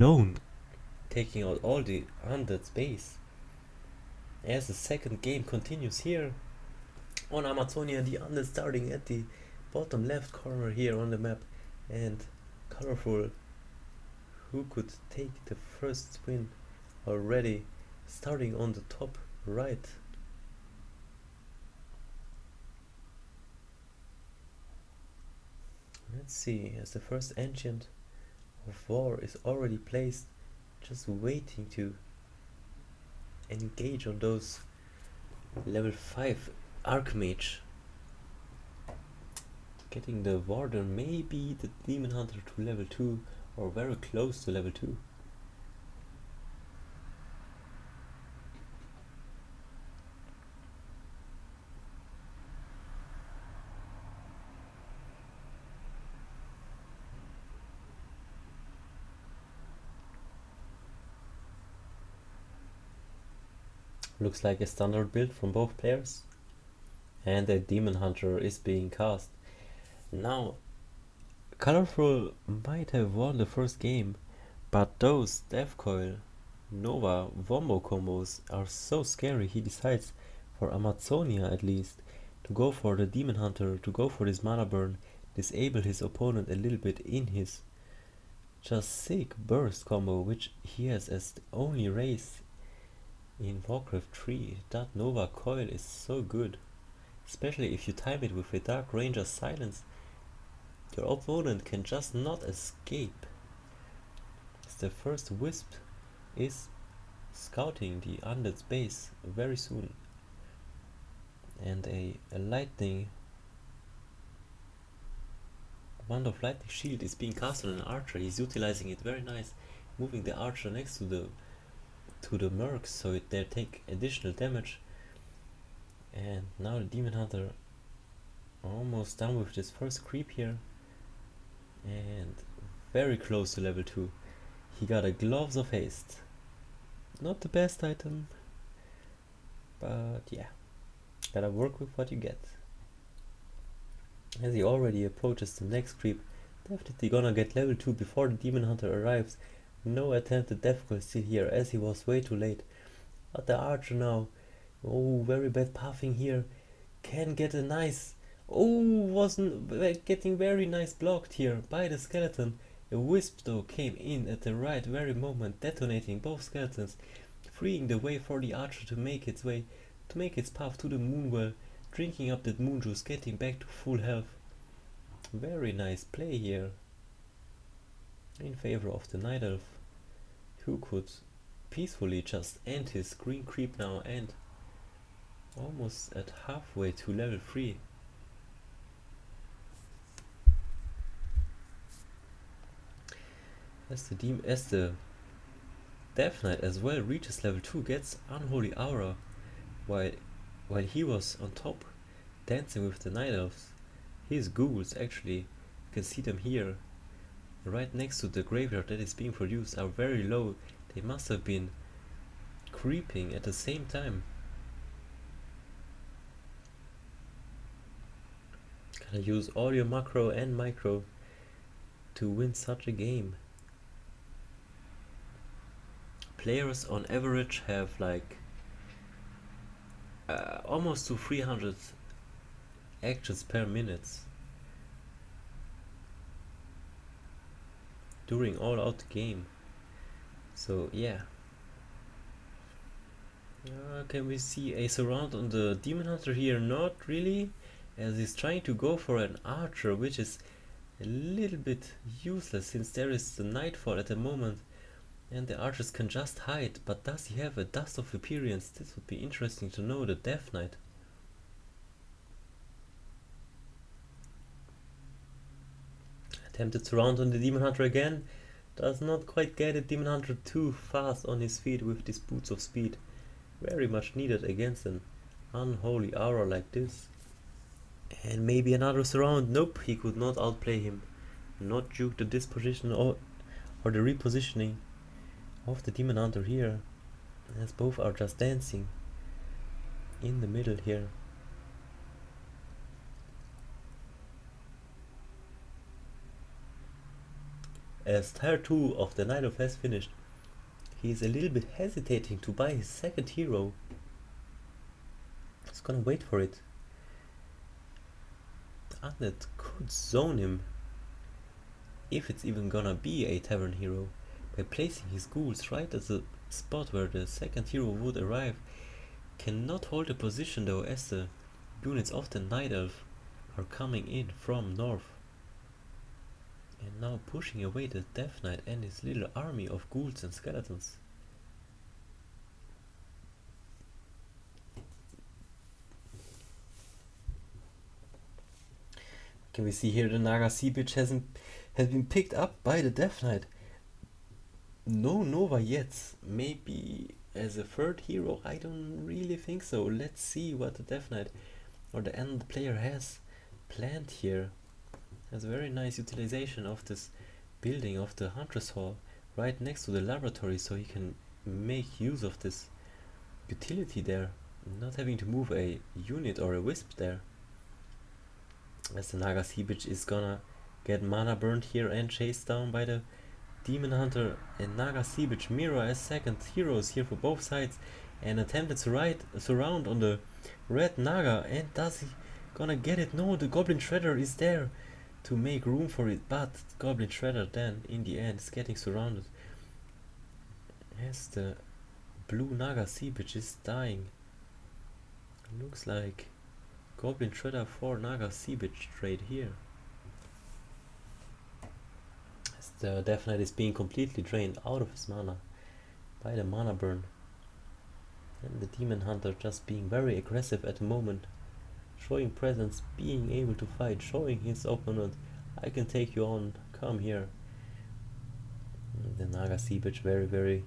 alone, taking out all the undead space. As the second game continues here on Amazonia, the undead starting at the bottom left corner here on the map, and ColorFul, who could take the first win already, starting on the top right. Let's see, as the first ancient of war is already placed, just waiting to engage on those level 5 Archmage. Getting the Warden, maybe the Demon Hunter to level 2 or very close to level 2. Looks like a standard build from both players. And a Demon Hunter is being cast. Now, ColorFul might have won the first game, but those Death Coil Nova Wombo combos are so scary. He decides, for Amazonia at least, to go for the Demon Hunter, to go for this mana burn, disable his opponent a little bit in his just sick burst combo, which he has as the only race in Warcraft 3. That Nova Coil is so good, especially if you time it with a Dark Ranger silence. Your opponent can just not escape. As the first Wisp is scouting the undead space very soon, and a lightning wand of lightning shield is being cast on an archer. He's utilizing it very nice, moving the archer next to the mercs so they take additional damage. And now the Demon Hunter almost done with this first creep here, and very close to level 2. He got a Gloves of Haste. Not the best item, but yeah, gotta work with what you get. As he already approaches the next creep, definitely gonna get level 2 before the Demon Hunter arrives. No attempted death coil still here, as he was way too late. But the archer now, oh, very bad pathing here, can get a nice, wasn't getting very nice blocked here by the skeleton. A wisp though came in at the right very moment, detonating both skeletons, freeing the way for the archer to make its path to the moonwell, drinking up that moon juice, getting back to full health. Very nice play here in favor of the Night Elf, who could peacefully just end his green creep now, and almost at halfway to level 3. As the Death Knight as well reaches level 2, gets Unholy Aura, while he was on top dancing with the Night Elves. His ghouls, actually, you can see them here, right next to the graveyard that is being produced, are very low. They must have been creeping at the same time. Gotta use all your macro and micro to win such a game. Players on average have like almost to 300 actions per minute during all out game. So yeah. Can we see a surround on the Demon Hunter here? Not really, as he's trying to go for an archer, which is a little bit useless since there is the nightfall at the moment and the archers can just hide. But does he have a Dust of Appearance? This would be interesting to know, the Death Knight. Attempted surround on the Demon Hunter again. Does not quite get it. Demon Hunter too fast on his feet with these boots of speed. Very much needed against an unholy aura like this. And maybe another surround. Nope, he could not outplay him. Not due to this position or the repositioning of the Demon Hunter here, as both are just dancing in the middle here. as tier 2 of the Night Elf has finished. He is a little bit hesitating to buy his second hero. He's gonna wait for it. Undead could zone him, if it's even gonna be a tavern hero, by placing his ghouls right at the spot where the second hero would arrive. Cannot hold a position though, as the units of the Night Elf are coming in from north. And now pushing away the Death Knight and his little army of ghouls and skeletons. Can we see here the Naga Sea Bitch has been picked up by the Death Knight. No Nova yet. Maybe as a third hero, I don't really think so. Let's see what the Death Knight or the end player has planned here. Has a very nice utilization of this building of the Huntress Hall right next to the laboratory, so he can make use of this utility there, not having to move a unit or a wisp there. As the Naga Sea Bitch is gonna get mana burned here and chased down by the Demon Hunter, and Naga Sea Bitch mirror as second heroes here for both sides, and attempted to surround on the red Naga. And does he gonna get it? No, the Goblin Shredder is there to make room for it, but Goblin Shredder then in the end is getting surrounded as the blue Naga Sea Bitch is dying. Looks like Goblin Shredder for Naga Sea Bitch trade here. As the Death Knight is being completely drained out of his mana by the mana burn, and the Demon Hunter just being very aggressive at the moment, showing presence, being able to fight, showing his opponent, I can take you on, come here. And the Naga Sea Bitch very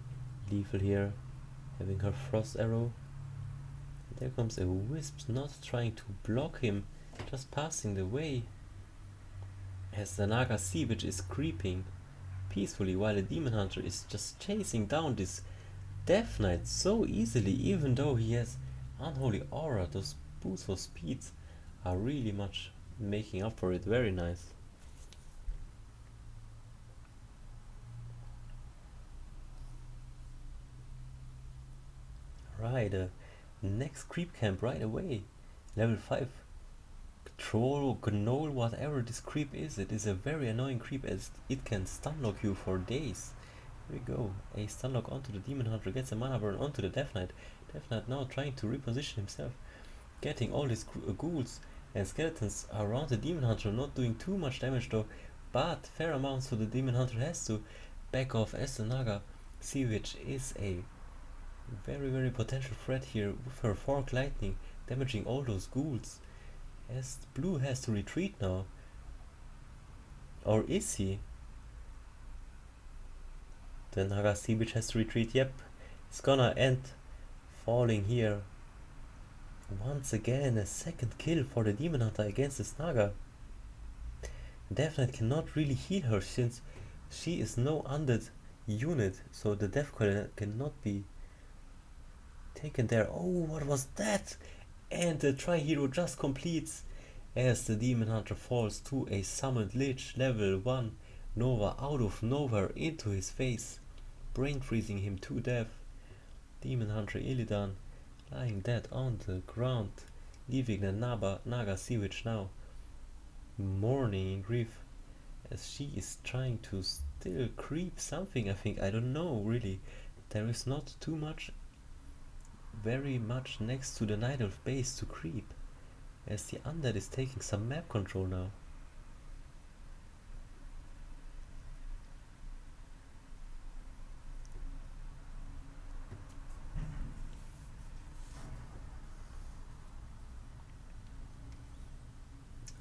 lethal here, having her frost arrow. And there comes a wisp, not trying to block him, just passing the way. As the Naga Sea Bitch is creeping peacefully while the Demon Hunter is just chasing down this Death Knight so easily, even though he has Unholy Aura. Those boosts for speed are really much making up for it. Very nice. Right, next creep camp right away. Level 5. Troll, Gnoll, whatever this creep is, it is a very annoying creep as it can stunlock you for days. Here we go. A stunlock onto the Demon Hunter, gets a mana burn onto the Death Knight. Death Knight now trying to reposition himself, getting all these ghouls and skeletons around the Demon Hunter, not doing too much damage though, but fair amounts, so the Demon Hunter has to back off as the Naga Sea Witch is a very potential threat here with her Fork Lightning damaging all those ghouls. As Blue has to retreat now. Or is he? The Naga Sea Witch has to retreat, yep. It's gonna end falling here. Once again, a second kill for the Demon Hunter against this Naga. Death Knight cannot really heal her since she is no undead unit, so the Death Coil cannot be taken there. Oh, what was that? And the Tri-Hero just completes as the Demon Hunter falls to a summoned Lich level 1 Nova out of nowhere into his face, brain freezing him to death. Demon Hunter Illidan lying dead on the ground, leaving the Naga Sea Witch now mourning in grief as she is trying to still creep something, I think. I don't know really. There is not too much very much next to the Night Elf base to creep, as the Undead is taking some map control now.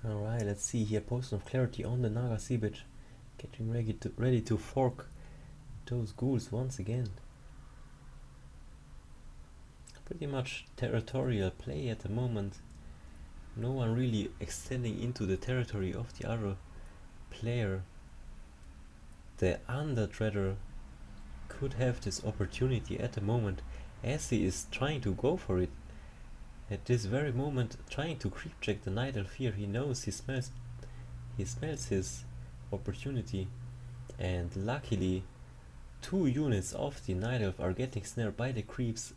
Alright, let's see here. Potion of Clarity on the Naga Sea Bitch, getting ready to fork those ghouls once again. Pretty much territorial play at the moment. No one really extending into the territory of the other player. The Undertreader could have this opportunity at the moment, as he is trying to go for it. At this very moment, trying to creep check the Night Elf here. He knows, he smells his opportunity, And luckily, 2 units of the Night Elf are getting snared by the creeps.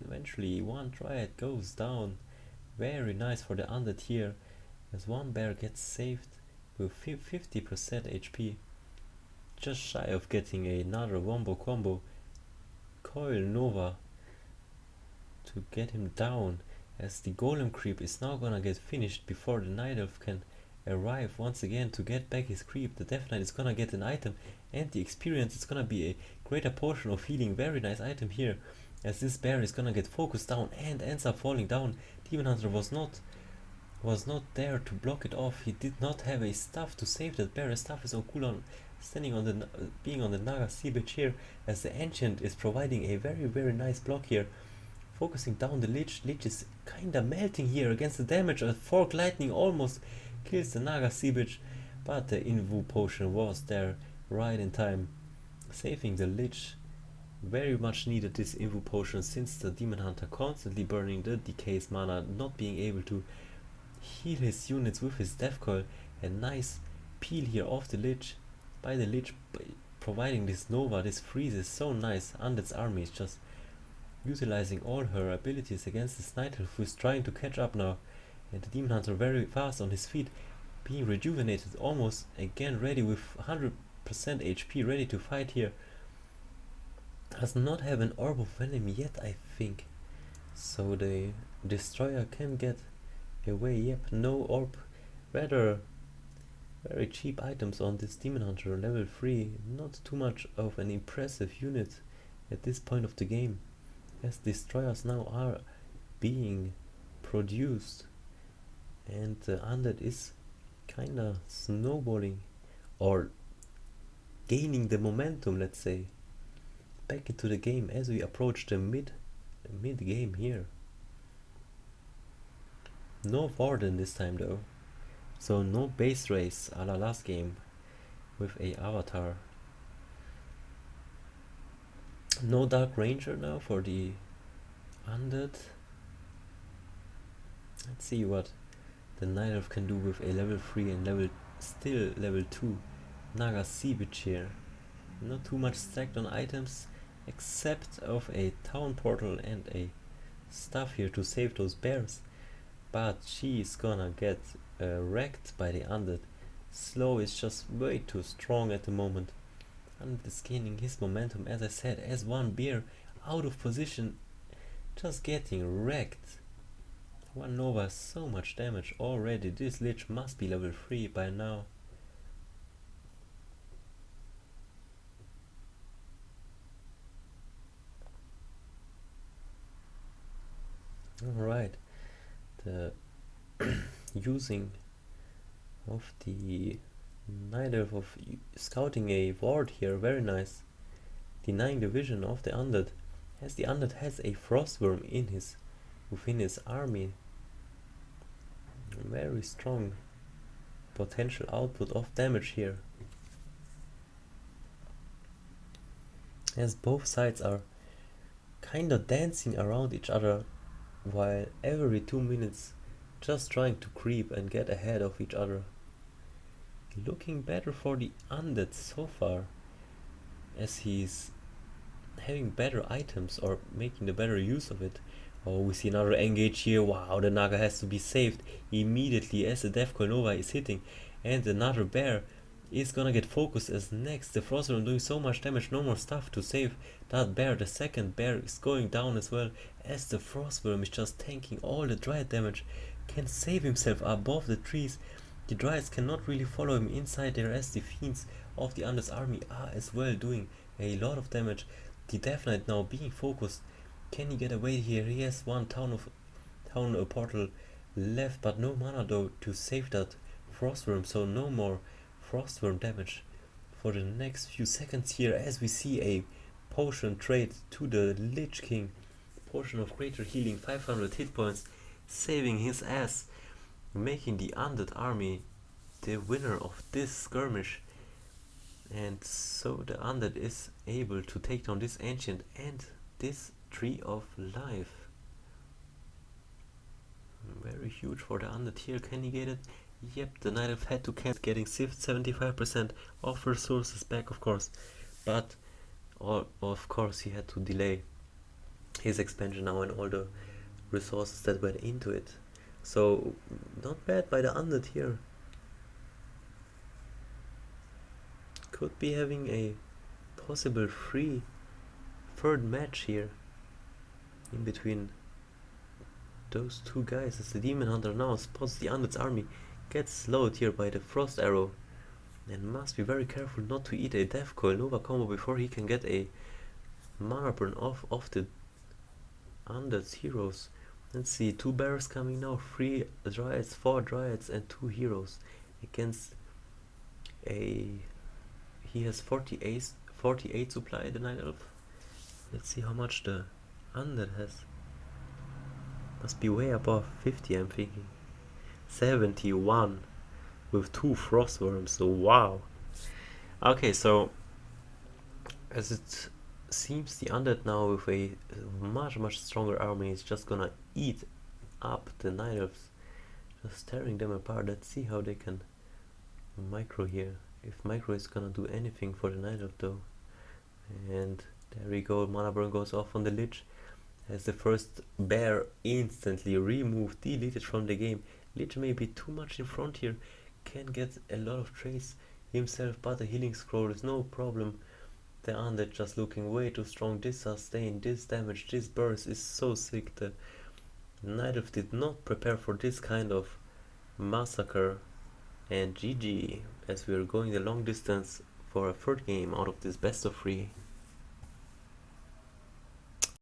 Eventually, one Dryad goes down. Very nice for the undead here, as one bear gets saved with 50% HP. Just shy of getting another wombo combo. Coil Nova to get him down, as the golem creep is now gonna get finished before the Night Elf can arrive once again to get back his creep. The Death Knight is gonna get an item and the experience. It's gonna be a greater portion of healing. Very nice item here, as this bear is gonna get focused down and ends up falling down. Demon Hunter was not there to block it off. He did not have a staff to save that bear. His staff is on cooldown, standing on the being on the Naga sea bitch here, as the Ancient is providing a very nice block here, focusing down the Lich. Lich is kinda melting here against the damage. A Fork Lightning almost kills the Naga sea bitch, but the Invu potion was there right in time, saving the Lich. Very much needed this Invu potion, since the Demon Hunter constantly burning the Decay's mana, not being able to heal his units with his Death Coil. A nice peel here off the Lich by the Lich, providing this Nova. This freeze is so nice. Undead's army is just utilizing all her abilities against this Night Elf, who is trying to catch up now. And the Demon Hunter very fast on his feet, being rejuvenated, almost again ready with 100% HP, ready to fight here. Does not have an Orb of Venom yet, I think, so the Destroyer can get away. Yep, no orb. Rather very cheap items on this Demon Hunter, level 3. Not too much of an impressive unit at this point of the game, as Destroyers now are being produced, and the Undead is kinda snowballing, or gaining the momentum, let's say, back into the game as we approach the mid game here. No Warden this time though, so no base race a la last game with a avatar. No Dark Ranger now for the Undead. Let's see what the Night Elf can do with a level 3 and still level 2 Naga sea bitch here. Not too much stacked on items, except of a town portal and a stuff here to save those bears, but she's gonna get wrecked by the Undead. Slow is just way too strong at the moment. Undead is gaining his momentum, as I said, as one bear out of position, just getting wrecked. One Nova, so much damage already. This Lich must be level 3 by now. Alright, the using of the Night Elf of scouting a ward here, very nice. Denying the vision of the Undead, as the Undead has a Frostworm within his army. Very strong potential output of damage here, as both sides are kinda dancing around each other, while every 2 minutes just trying to creep and get ahead of each other. Looking better for the Undead so far, as he's having better items or making the better use of it. Oh, we see another engage here. Wow, the Naga has to be saved immediately as the Death Coil Nova is hitting, and another bear is gonna get focused as next. The Frostworm doing so much damage, no more stuff to save that bear. The second bear is going down as well, as the Frostworm is just tanking all the Dryad damage, can save himself above the trees. The Dryads cannot really follow him inside there, as the Fiends of the Undead's army are as well doing a lot of damage. The Death Knight now being focused. Can he get away here? He has one town portal left, but no mana though to save that Frostworm, so no more Frostworm damage for the next few seconds here, as we see a potion trade to the Lich King. Potion of greater healing, 500 hit points, saving his ass, making the Undead army the winner of this skirmish. And so the Undead is able to take down this Ancient and this Tree of Life. Very huge for the Undead here. Can he get it? Yep, the Night Elf had to cancel, getting 75% of resources back, of course. But, of course, he had to delay his expansion now and all the resources that went into it. So, not bad by the Undead here. Could be having a possible free third match here in between those two guys, as the Demon Hunter now spots the Undead's army, gets slowed here by the Frost Arrow, and must be very careful not to eat a Death Coil Nova combo before he can get a mana burn off of the Undead's heroes. Let's see, 2 bears coming now, 3 Dryads, 4 Dryads, and 2 heroes against a... He has 48 supply, the Night Elf. Let's see how much the Undead has. Must be way above 50, I'm thinking. 71 with 2 Frostworms, so wow. Okay, so as it seems, the Undead now with a much stronger army is just gonna eat up the Night Elves, just tearing them apart. Let's see how they can micro here. If micro is gonna do anything for the Night Elf though. And there we go, mana burn goes off on the Lich, as the first bear instantly removed, deleted from the game. Lich may be too much in front here, can get a lot of trace himself, but a healing scroll is no problem. The Undead just looking way too strong. This sustain, this damage, this burst is so sick. The Night Elf did not prepare for this kind of massacre. And GG, as we are going the long distance for a third game out of this best of 3.